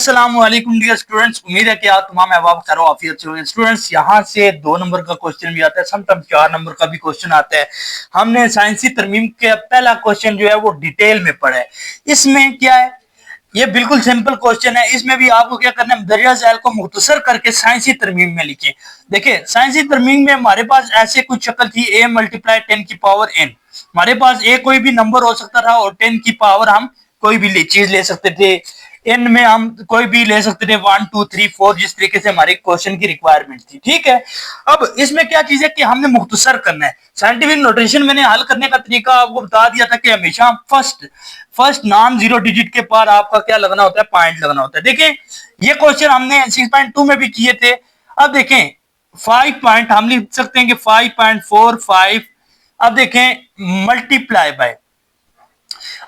अस्सलामुअलैकुम dear students, उम्मीद है कि आप तमाम अहबाब खैर आफियत से होंगे। स्टूडेंट्स, यहाँ से 2 नंबर का क्वेश्चन भी आता है, समटाइम 4 नंबर का भी क्वेश्चन आता है। हमने साइंसी तरमीम के पहला क्वेश्चन जो है वो डिटेल में पढ़ा है। इसमें क्या है, ये बिल्कुल सिंपल क्वेश्चन है। इसमें भी आपको क्या करना है, दरिया झैल को मुख्तसर करके साइंसी तरमीम में लिखें। देखिए, साइंसी तरमीम में हमारे पास ऐसे कुछ शक्ल थी, a मल्टीप्लाई 10 की पावर n। हमारे पास a कोई भी नंबर हो सकता था और 10 की पावर हम कोई भी चीज ले सकते थे। n में हम कोई भी ले सकते थे, 1 2 3 4, जिस तरीके से हमारे क्वेश्चन की रिक्वायरमेंट थी। ठीक है, अब इसमें क्या चीज है कि हमने मुख्तसर करना है। साइंटिफिक नोटेशन मैंने हल करने का तरीका आपको बता दिया था कि हमेशा फर्स्ट नॉन जीरो डिजिट के पार आपका क्या लगना होता है, पॉइंट लगना होता है। देखें, ये क्वेश्चन हमने 6.2 में भी किए थे। अब देखें 5 पॉइंट हम लिख सकते हैं कि 5.45। अब देखें मल्टीप्लाई बाय,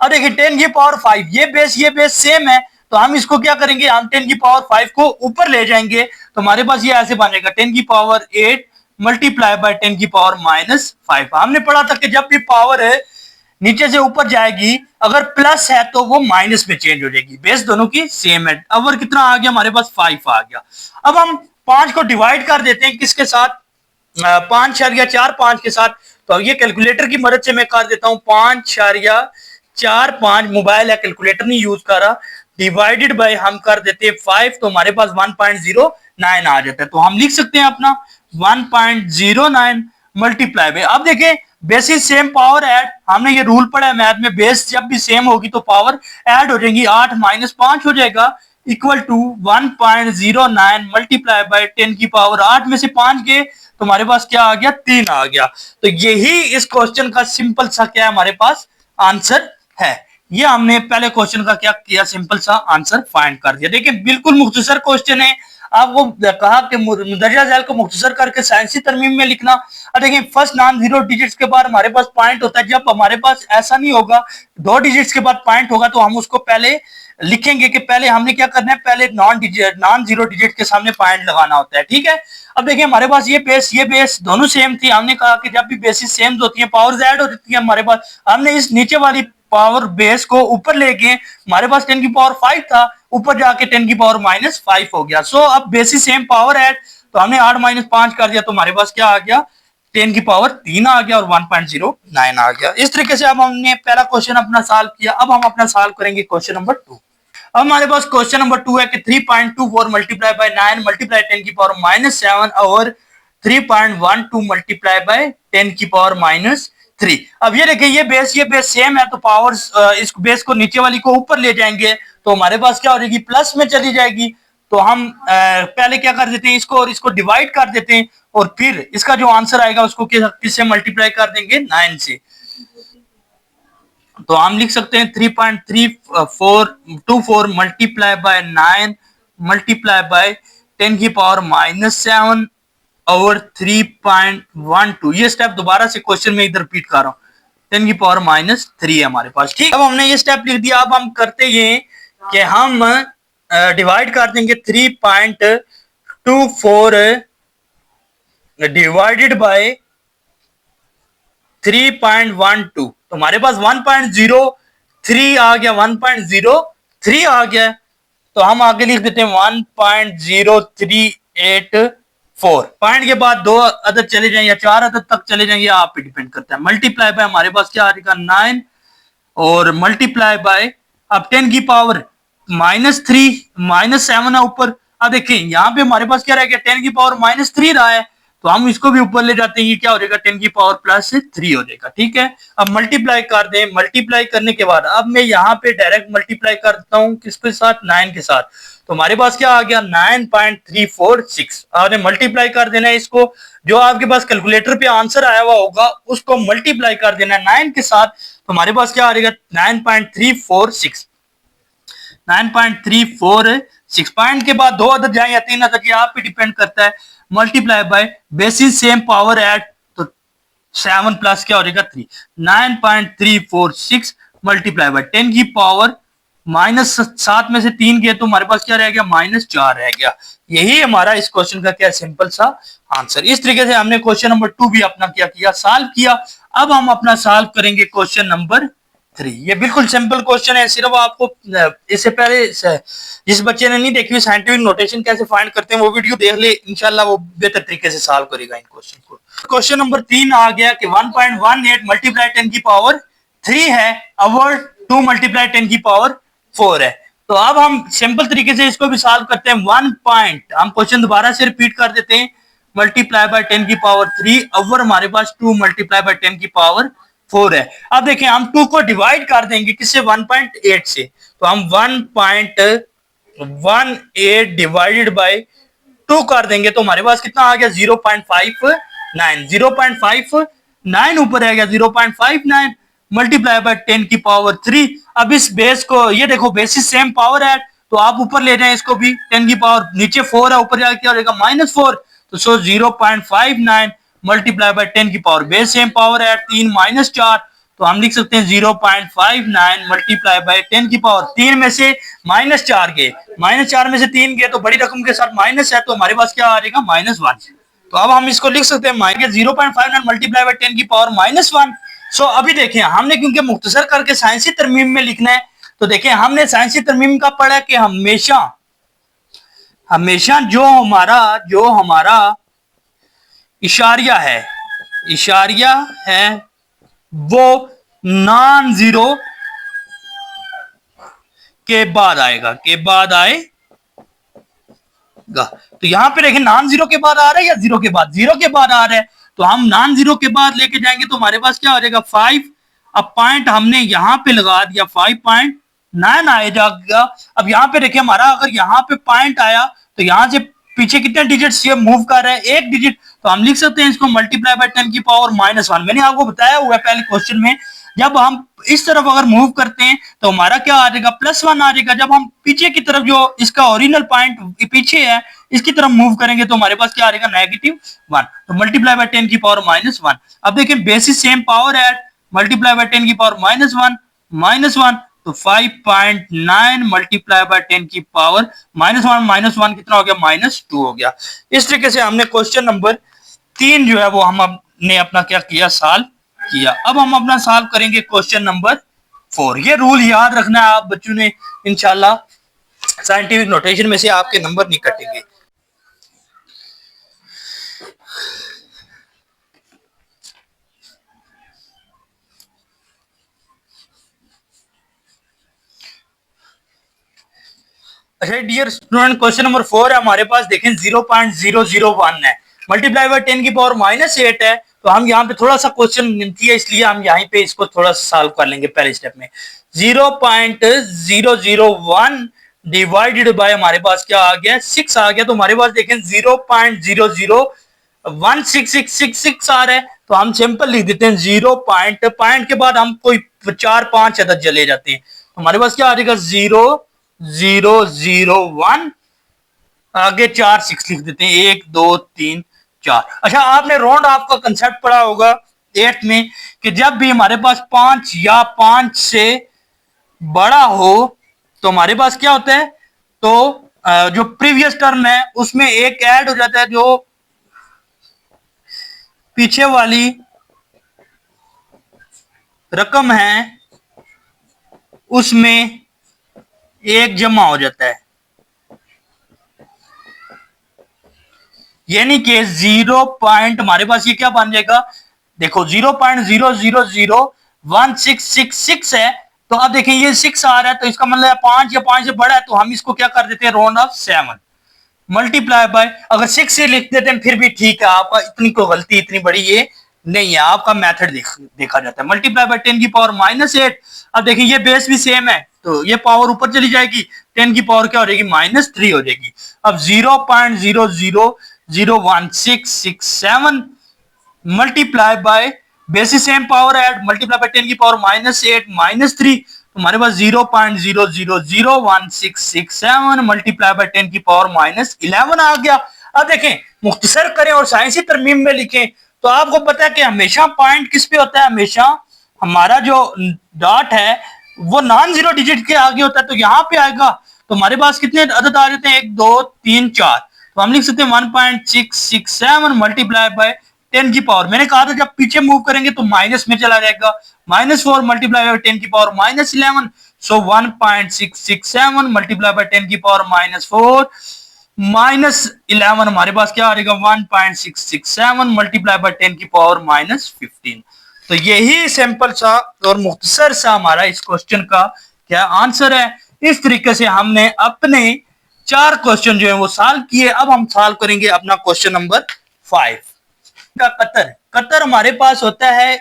अब देखिए 10 की पावर 5, ये बेस सेम है, तो हम इसको क्या करेंगे, हम 10 की पावर 5 को ऊपर ले जाएंगे, तो हमारे पास ये ऐसे बनेगा 10 की पावर 8 मल्टीप्लाई बाय 10 की पावर -5। हमने पढ़ा था कि जब भी पावर है नीचे से ऊपर जाएगी, अगर प्लस है तो वो माइनस में चेंज हो जाएगी। बेस दोनों की सेम है। अब कितना आ गया हमारे पास, 5 आ गया। अब हम 5 को डिवाइड कर देते हैं किसके साथ, 5.45 के साथ। तो ये कैलकुलेटर की मदद से मैं कर देता हूं, 5.45, मोबाइल है, कैलकुलेटर नहीं यूज कर रहा, डिवाइडेड बाय हम कर देते हैं 5, तो हमारे पास 1.09 आ जाता है। तो हम लिख सकते हैं अपना 1.09 मल्टीप्लाई बाय। अब देखें, बेसिस सेम पावर ऐड, हमने ये रूल पढ़ा है मैथ में, बेस जब भी सेम होगी तो पावर ऐड हो जाएगी। 8 - 5 हो जाएगा इक्वल टू 1.09 मल्टीप्लाई बाय 10 की पावर 8 में से 5 गए तो हमारे पास क्या आ गया, 3 आ गया। तो यही इस क्वेश्चन का सिंपल सा क्या है, हमारे पास आंसर है। ये हमने पहले क्वेश्चन का क्या किया, सिंपल सा आंसर फाइंड कर दिया। देखिए, बिल्कुल मुख्तसर क्वेश्चन है। आपको कहा कि दरिया झैल को मुख्तसर करके साइंसी तरमीम में लिखना। और देखिए, फर्स्ट नॉन जीरो डिजिट्स के बाद हमारे पास पॉइंट होता है। जब हमारे पास ऐसा नहीं होगा, 2 डिजिट्स के बाद पॉइंट होगा, तो हम उसको पहले लिखेंगे कि पहले हमने क्या करना है, पहले नॉन जीरो डिजिट के सामने पॉइंट लगाना होता है। ठीक है, अब देखिए हमारे पास ये बेस दोनों सेम थी। हमने कहा कि जब भी बेसिस सेम होती है, पावर्स ऐड हो जाती है हमारे पास। हमने इस नीचे वाली पावर बेस को ऊपर लेके, हमारे पास 10 की पावर 5 था, ऊपर जाके 10 की पावर -5 हो गया। सो अब बेसिस सेम पावर ऐड, तो हमने 8 - 5 कर दिया, तो हमारे पास क्या आ गया, 10 की पावर 3 आ गया और 1.09 आ गया। इस तरीके से अब हमने पहला क्वेश्चन अपना सॉल्व किया। अब हम अपना सॉल्व करेंगे क्वेश्चन नंबर 2। अब हमारे पास क्वेश्चन नंबर 2 है कि 3.24 मल्टीप्लाई बाय 9 मल्टीप्लाई 10 की पावर -7 और 3.12 मल्टीप्लाई बाय 10 की पावर -3। अब ये देखिए, ये बेस सेम है, तो पावर्स इस बेस को नीचे वाली को ऊपर ले जाएंगे, तो हमारे पास क्या हो जाएगी, प्लस में चली जाएगी। तो हम पहले क्या कर देते हैं, इसको और इसको डिवाइड कर देते हैं, और फिर इसका जो आंसर आएगा उसको किससे मल्टीप्लाई कर देंगे, 9 से। तो हम लिख सकते हैं 3.324 मल्टीप्लाई बाय 9 मल्टीप्लाई बाय 10 की पावर -7 और 3.12। ये स्टेप दोबारा से क्वेश्चन में इधर रिपीट कर रहा हूं, 10 की पावर -3 है हमारे पास। ठीक, अब हमने ये स्टेप लिख दिया। अब हम करते ये कि हम डिवाइड कर देंगे 3.24 डिवाइडेड बाय 3.12, तो हमारे पास 1.03 आ गया, 1.03 आ गया। तो हम आगे लिख देते हैं 1.0384। पॉइंट के बाद 2 अदद चले जाएं या 4 अदद तक चले जाएंगे, आप पे डिपेंड करता है। मल्टीप्लाई बाय हमारे पास क्या आ जाएगा, 9 और मल्टीप्लाई बाय, अब 10 की पावर -3 -7 है ऊपर। अब देखिए यहाँ पे हमारे पास क्या रह गया, 10 की पावर -3 रहा है, तो हम इसको भी ऊपर ले जाते हैं, ये क्या हो जाएगा, 10 की पावर +3 हो जाएगा। ठीक है, अब मल्टीप्लाई कर दें। मल्टीप्लाई करने के बाद अब मैं यहाँ पे डायरेक्ट मल्टीप्लाई करता हूँ किसके साथ, 9 के साथ। तो हमारे पास क्या आ गया, 9.346। आपने मल्टीप्लाई कर देना है इसको, जो आपके पास कैलकुलेटर पे आंसर आया हुआ होगा उसको मल्टीप्लाई कर देना है 9 के साथ। तो हमारे पास क्या आ जाएगा, 9.346। 9.346 पॉइंट के बाद 2 अदद जाए या 3 अदद, ये आप पे डिपेंड करता है। Multiply by basis same power add, तो 7 प्लस क्या हो जाएगा, 3। 9.346 मल्टीप्लाई बाय 10 की पावर -7 में से 3 गए, तो हमारे पास क्या रह गया, -4 रह गया। यही हमारा इस क्वेश्चन का क्या सिंपल सा आंसर। इस तरीके से हमने क्वेश्चन नंबर 2 भी अपना क्या किया, सॉल्व किया। अब हम अपना सॉल्व करेंगे क्वेश्चन नंबर 3। ये बिल्कुल सिंपल क्वेश्चन है, सिर्फ आपको इससे पहले जिस बच्चे ने नहीं देखी हुई साइंटिफिक नोटेशन कैसे फाइंड करते हैं वो वीडियो देख ले, इंशाल्लाह वो बेहतर तरीके से सॉल्व करेगा इन क्वेश्चन को। क्वेश्चन नंबर 3 आ गया कि 1.18 मल्टीप्लाई 10 की पावर 3 है, अवर 2 मल्टीप्लाई 10 की पावर 4 है। तो अब हम सिंपल तरीके से इसको भी सॉल्व करते हैं। हम क्वेश्चन दोबारा से रिपीट कर देते हैं। मल्टीप्लाई बाय 10 की पावर 3 अवर हमारे पास 2 मल्टीप्लाई बाय 10 की पावर 4 है। अब देखिए हम 2 को डिवाइड कर देंगे किससे, 1.8 से। तो हम 1.18 डिवाइडेड बाय 2 कर देंगे तो हमारे पास कितना आ गया, 0.59। 0.59 ऊपर आ गया 0.59 मल्टीप्लाई बाय 10 की पावर 3। अब इस बेस को ये देखो, बेसिस सेम पावर है तो आप ऊपर ले जाएं इसको भी, 10 की पावर नीचे 4 है, ऊपर जाके क्या हो जाएगा -4। तो सो 0.59 मल्टीप्लाई बाय 10 की पावर, बेस सेम पावर है 3 -4, तो हम लिख सकते हैं 0.59 मल्टीप्लाई बाय 10 की पावर। 3 में से -4 गए, -4 में से 3 गए तो बड़ी रकम के साथ माइनस है, तो हमारे पास क्या आ जाएगा, -1। तो अब हम इसको लिख सकते हैं 0.59 मल्टीप्लाई बाय 10 की पावर -1। सो अभी देखें हमने क्योंकि मुख्तसर करके साइंसी तरमीम में लिखना है, तो देखें हमने साइंसी तरमीम का पढ़ा कि हमेशा हमेशा जो हमारा इशारिया है वो नॉन जीरो के बाद आएगा, तो यहां पे देखें नॉन जीरो के बाद आ रहा है या जीरो के बाद आ रहा है। तो हम नॉन जीरो के बाद लेके जाएंगे तो हमारे पास क्या हो जाएगा 5। अब पॉइंट हमने यहां पे लगा दिया 5.9 आया जाएगा। अब यहां पे देखिए हमारा अगर यहां पे पॉइंट आया तो यहां से पीछे कितने डिजिट ये मूव कर रहा है, 1 डिजिट, तो हम लिख सकते हैं इसको मल्टीप्लाई बाय 10 की पावर -1। मैंने आपको बताया हुआ है पहले क्वेश्चन में, जब हम इस तरफ अगर मूव करते हैं तो हमारा क्या आ जाएगा +1 आ जाएगा। जब हम पीछे की तरफ जो इसका ओरिजिनल पॉइंट पीछे है इसकी तरफ मूव करेंगे तो हमारे पास क्या आ जाएगा -1। तो मल्टीप्लाई बाय 10 की पावर -1। अब देखिए बेसिस सेम पावर है, मल्टीप्लाई बाय 10 की पावर -1 तो 5.9 मल्टीप्लाई बाय 10 की पावर -1 कितना हो गया, -2 हो गया। इस तरीके से हमने क्वेश्चन नंबर 3 जो है वो हमने अपना क्या किया, सॉल्व किया। अब हम अपना सॉल्व करेंगे क्वेश्चन नंबर 4। ये रूल याद रखना है आप बच्चों ने, इंशाल्लाह साइंटिफिक नोटेशन में से आपके नंबर नहीं कटेंगे। अच्छा डियर स्टूडेंट, क्वेश्चन नंबर 4 है हमारे पास, देखें 0.001 है, मल्टीप्लाई बाय 10 की पावर -8 है। तो हम यहाँ पे थोड़ा सा क्वेश्चन गिनती है इसलिए हम यहाँ पे इसको थोड़ा सा सॉल्व कर लेंगे पहले स्टेप में। 0.001 डिवाइडेड बाय हमारे पास क्या आ गया, 6 आ गया। तो हमारे पास देखें 0.00166666 आ रहा है, तो हम सिंपल लिख देते हैं 0 पॉइंट के बाद हम कोई 4-5 अदद चले जाते हैं, तो हमारे पास क्या आ जाएगा 0.001 आगे 4 6 लिख देते हैं, 1 2 3 4। अच्छा आपने राउंड ऑफ का कंसेप्ट पढ़ा होगा 8th में कि जब भी हमारे पास 5 या 5 से बड़ा हो तो हमारे पास क्या होता है, तो जो प्रीवियस टर्म है उसमें एक ऐड हो जाता है, जो पीछे वाली रकम है उसमें एक जमा हो जाता है, यानी कि 0 पॉइंट हमारे पास ये क्या बन जाएगा, देखो 0.001666 है। तो अब देखें ये 6 आ रहा है तो इसका मतलब 5 या 5 से बड़ा है, तो हम इसको क्या कर देते हैं राउंड ऑफ 7 मल्टीप्लाई बाय, अगर 6 से लिख देते हैं फिर भी ठीक है, आपका इतनी कोई गलती इतनी बड़ी ये नहीं है, आपका मेथड देखा जाता है। मल्टीप्लाई बाय 10 की पावर -8। अब देखिए ये बेस भी सेम है तो ये पावर ऊपर चली जाएगी, 10 की पावर क्या हो जाएगी -3 हो जाएगी। अब 0.00016667 multiply by basis same power add, multiply by 10 की पावर -8 -3, तो हमारे पास 0.00016667 मल्टीप्लाई बाय 10 की पावर -11 आ गया। अब देखें मुख्तसर करें और साइंसी तरमीम में लिखें तो आपको पता है कि हमेशा पॉइंट किस पे होता है, हमेशा हमारा जो डॉट है वो नॉन जीरो डिजिट के आगे होता है, तो यहाँ पे आएगा तो हमारे पास कितने अदद आ जाते हैं 1 2 3 4, तो हम लिख सकते हैं 1.667 मल्टीप्लाई बाय 10 की पावर, मैंने कहा था जब पीछे मूव करेंगे तो माइनस में चला जाएगा, -4 मल्टीप्लाई बाय 10 की पावर -11, सो 1.667 मल्टीप्लाई बाय 10 की पावर -4 -11 हमारे पास क्या आ जाएगा 1.667 मल्टीप्लाई बाय 10 की पावर -15। तो यही सिंपल सा और मुख्तसर सा हमारा इस क्वेश्चन का क्या आंसर है। इस तरीके से हमने अपने 4 क्वेश्चन जो है वो सॉल्व किए। अब हम सॉल्व करेंगे अपना क्वेश्चन नंबर 5 का कतर। कतर हमारे पास होता है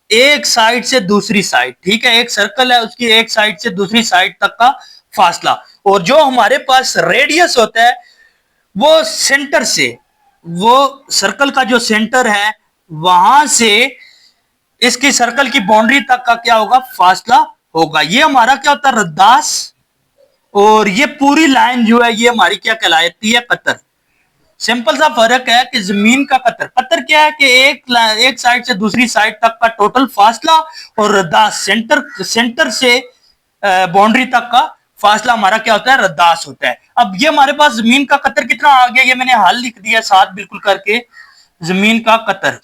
एक साइड से दूसरी साइड, ठीक है, एक सर्कल है उसकी एक साइड से दूसरी साइड तक का फासला, और जो हमारे पास रेडियस होता है वो सेंटर से, वो सर्कल का जो सेंटर है वहां से इसकी सर्कल की बाउंड्री तक का क्या होगा फासला होगा। ये हमारा क्या होता है रद्दास, और ये पूरी लाइन जो है ये हमारी क्या कहलाती है कतर। सिंपल सा फर्क है कि जमीन का कतर, कतर क्या है कि एक साइड से दूसरी साइड तक का टोटल फासला, और रद्दास सेंटर से बाउंड्री तक का फासला हमारा क्या होता है रद्दास होता है। अब ये हमारे पास जमीन का कतर कितना आ गया, ये मैंने हल लिख दिया साथ बिल्कुल करके, जमीन का कतर,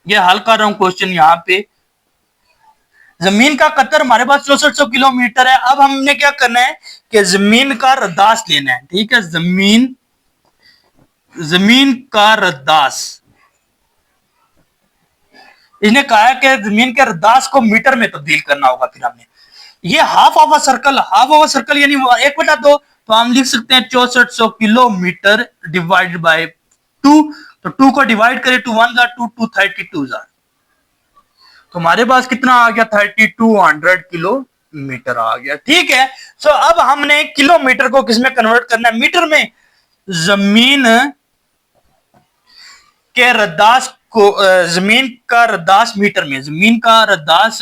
ये हल कर रहा हूं क्वेश्चन यहाँ पे। जमीन का कतर हमारे पास 6400 किलोमीटर है। अब हमने क्या करना है कि जमीन का रद्दास लेना है, ठीक है, जमीन का रद्दास। इसने कहा है कि जमीन के रद्दास को मीटर में तब्दील करना होगा। फिर हमने ये हाफ ऑफ अ सर्कल यानी 1/2, तो हम लिख सकते हैं 6400 किलोमीटर डिवाइडेड बाय 2, तो 2 को डिवाइड करें 2 1 2 2 32 तो हमारे पास कितना आ गया 3200 किलोमीटर आ गया, ठीक है। सो अब हमने किलोमीटर को किसमें कन्वर्ट करना है मीटर में। जमीन के रद्दास को, जमीन का रद्दास मीटर में, जमीन का रद्दास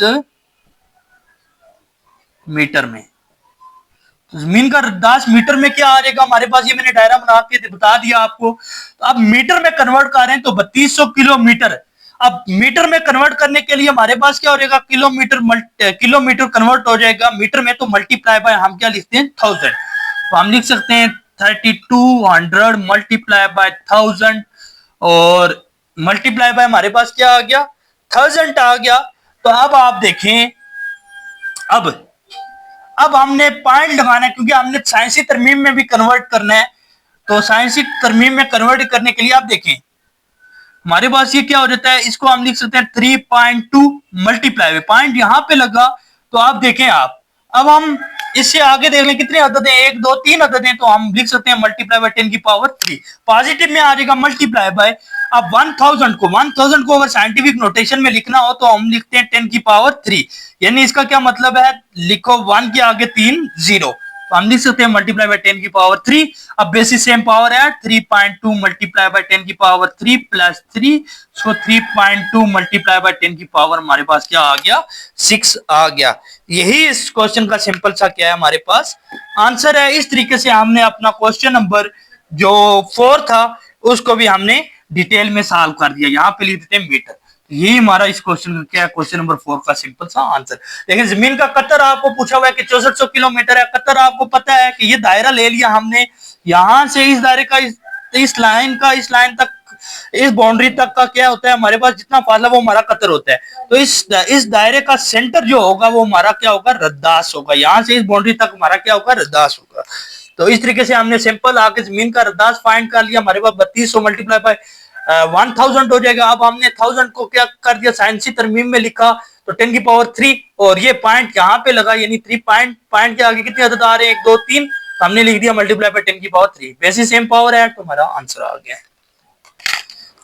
मीटर में, जमीन का रद्दास मीटर में क्या आ जाएगा हमारे पास, ये मैंने डायरा बना के बता दिया आपको। तो अब मीटर में कन्वर्ट कर रहे हैं तो 3200 किलोमीटर। अब मीटर में कन्वर्ट करने के लिए हमारे पास क्या हो जाएगा किलोमीटर कन्वर्ट हो जाएगा मीटर में, तो मल्टीप्लाई बाय हम क्या लिखते हैं 1000, तो हम लिख सकते हैं 3200 मल्टीप्लाई बाय 1000, और मल्टीप्लाई बाय हमारे पास क्या आ गया 1000 आ गया। तो अब आप देखें, अब हमने पॉइंट लगाना है क्योंकि हमने साइंसी तरमीम में भी कन्वर्ट करना है। तो साइंसी तरमीम में कन्वर्ट करने के लिए आप देखें हमारे पास ये क्या हो जाता है, इसको हम लिख सकते हैं 3.2 मल्टीप्लाई में, पॉइंट यहां पे लगा। तो आप देखें अब हम इससे आगे देख लें कितने अदद हैं, 1 2 3 अदद हैं, तो हम लिख सकते हैं मल्टीप्लाई बाय 10 की पावर 3, पॉजिटिव में आ जाएगा मल्टीप्लाई बाय। अब 1000 को अगर साइंटिफिक नोटेशन में लिखना हो तो हम लिखते हैं 10 की पावर 3, यानी इसका क्या मतलब है, लिखो 1 के आगे 3 0, तो हम लिख सकते हैं मल्टीप्लाई बाय 10 की पावर 3। अब बेसिस सेम पावर है 3.2 मल्टीप्लाई बाय 10 की power 3 plus 3, so 3.2 multiply by 10 की पावर हमारे पास क्या आ गया 6 आ गया। यही इस क्वेश्चन का सिंपल सा क्या है हमारे पास आंसर है। इस तरीके से हमने अपना क्वेश्चन नंबर जो 4 था उसको भी हमने डिटेल में सॉल्व कर दिया। यहाँ पे लिख देते हैं मीटर। ये हमारा इस क्वेश्चन का क्या है, क्वेश्चन नंबर 4 का सिंपल सा आंसर। लेकिन जमीन का कतर आपको पूछा हुआ है कि 6400 किलोमीटर है। कतर आपको पता है कि ये दायरा ले लिया हमने, यहां से इस दायरे का इस लाइन तक, इस बाउंड्री तक का क्या होता है हमारे पास जितना फासला वो हमारा कतर होता है। तो इस दायरे का सेंटर जो होगा वो हमारा क्या होगा रद्दास होगा। यहां से इस बाउंड्री तक हमारा क्या होगा रद्दास होगा। तो इस तरीके से हमने सिंपल आके जमीन का रद्दास फाइंड कर लिया। हमारे पास 3200 मल्टीप्लाई बाय 1000 हो जाएगा। अब हमने 1000 को क्या कर दिया साइंसी तरमीम में लिखा, तो 10 की पावर 3 और ये पॉइंट यहाँ पे लगा, यानी 3 पॉइंट के आगे कितने अदद आ रहे हैं 1 2 3, तो हमने लिख दिया मल्टीप्लाई बाय 10 की पावर 3, बेसिस सेम पावर है तो हमारा आंसर आ गया।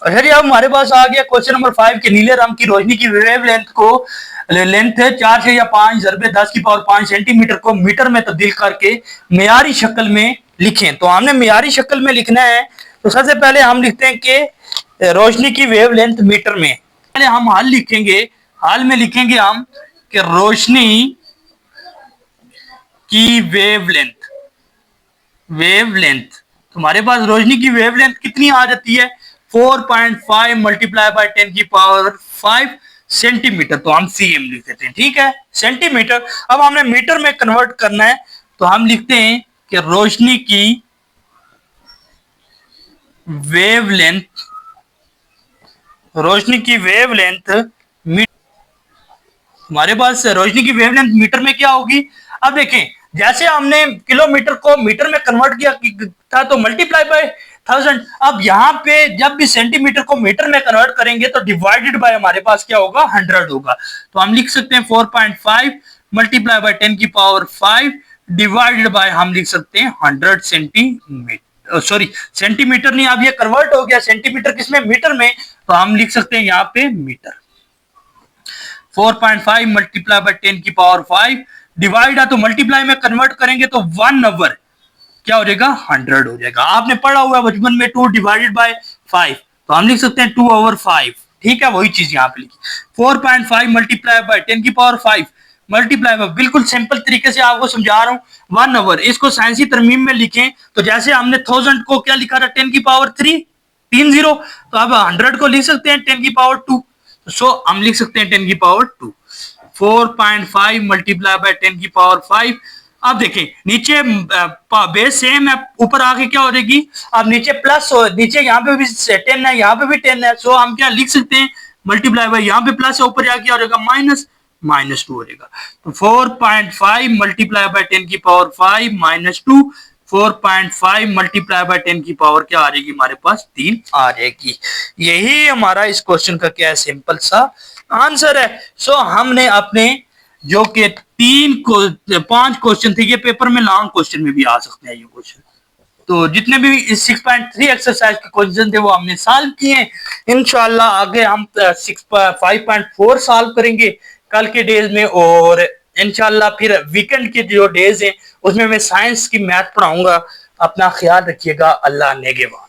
अच्छा जी, अब हमारे पास आ गया क्वेश्चन नंबर 5 के नीले रंग की रोशनी की वेवलेंथ को, लेंथ 4 6 या 5 ज़रबे 10 की पावर 5 सेंटीमीटर को मीटर में तब्दील करके मियारी शक्ल में लिखें। तो हमने मियारी शक्ल में लिखना है, तो सबसे पहले हम लिखते हैं कि रोशनी की वेवलेंथ मीटर में। पहले हम हाल लिखेंगे, हाल में लिखेंगे हम कि रोशनी की वेवलेंथ तो हमारे पास रोशनी की वेवलेंथ कितनी आ जाती है 4.5 मल्टीप्लाई बाय 10 की पावर 5 सेंटीमीटर, तो हम सीएम लिख देते हैं, ठीक है, सेंटीमीटर। अब हमने मीटर में कन्वर्ट करना है, तो हम लिखते हैं कि रोशनी की वेवलेंथ रोशनी की वेवलेंथ, हमारे पास रोशनी की वेवलेंथ मीटर में क्या होगी। अब देखें, जैसे हमने किलोमीटर को मीटर में कन्वर्ट किया था तो मल्टीप्लाई बाय 1000। अब यहाँ पे जब भी सेंटीमीटर को मीटर में कन्वर्ट करेंगे तो डिवाइडेड बाय हमारे पास क्या होगा, 100 होगा। तो हम लिख सकते हैं 4.5 मल्टीप्लाई बाय 10 की पावर 5 डिवाइडेड बाय हम लिख सकते हैं 100 सेंटीमीटर, सॉरी सेंटीमीटर नहीं, अब ये कन्वर्ट हो गया सेंटीमीटर किसमें, मीटर में, तो हम लिख सकते हैं यहाँ पे मीटर। 4.5 मल्टीप्लाई बाय 10 की पावर 5 डिवाइड है तो मल्टीप्लाई में कन्वर्ट करेंगे तो 1 आवर क्या हो जाएगा, 100 हो जाएगा। आपने पढ़ा हुआ है बचपन में 2 डिवाइडेड बाय 5, तो हम लिख सकते हैं 2 ओवर 5। ठीक है, वही चीज यहाँ पे लिखी। 4.5 मल्टीप्लाई बाय 10 की पावर 5 मल्टीप्लाई बाय, बिल्कुल सिंपल तरीके से आपको समझा रहा हूँ 1 ओवर। इसको साइंसी तरमीम में लिखें तो जैसे हमने 1000 को क्या लिखा था, 10 की पावर 3 30, तो अब 100 को लिख सकते हैं 10 की पावर 2। सो हम लिख सकते हैं 10 की पावर 2। 4.5 मल्टीप्लाई बाय 10 की पावर 5। अब देखें नीचे बेस सेम है, ऊपर आके क्या हो जाएगी, अब नीचे प्लस हो, नीचे यहाँ पे भी 10 है, यहाँ पे भी 10 है। सो हम क्या लिख सकते हैं, मल्टीप्लाई बाय, यहाँ पे प्लस है, ऊपर जाके क्या हो जाएगा, -2 हो जाएगा। तो 4.5 मल्टीप्लाई बाय 10 की पावर 5 -2, 4.5 मल्टीप्लाई बाय 10 की पावर क्या आ जाएगी, हमारे पास 3 आ जाएगी। यही हमारा इस क्वेश्चन का क्या है, सिंपल सा आंसर है। सो हमने अपने जो कि 5 क्वेश्चन थे, ये पेपर में लॉन्ग क्वेश्चन में भी आ सकते हैं ये क्वेश्चन। तो जितने भी 6.3 एक्सरसाइज के क्वेश्चन थे वो हमने सॉल्व किए। इंशाल्लाह आगे हम 5.4 सॉल्व करेंगे कल के डेज में, और इंशाल्लाह फिर वीकेंड के जो डेज हैं उसमें मैं साइंस की मैथ पढ़ाऊंगा। अपना ख्याल रखिएगा। अल्लाह नेगेवान।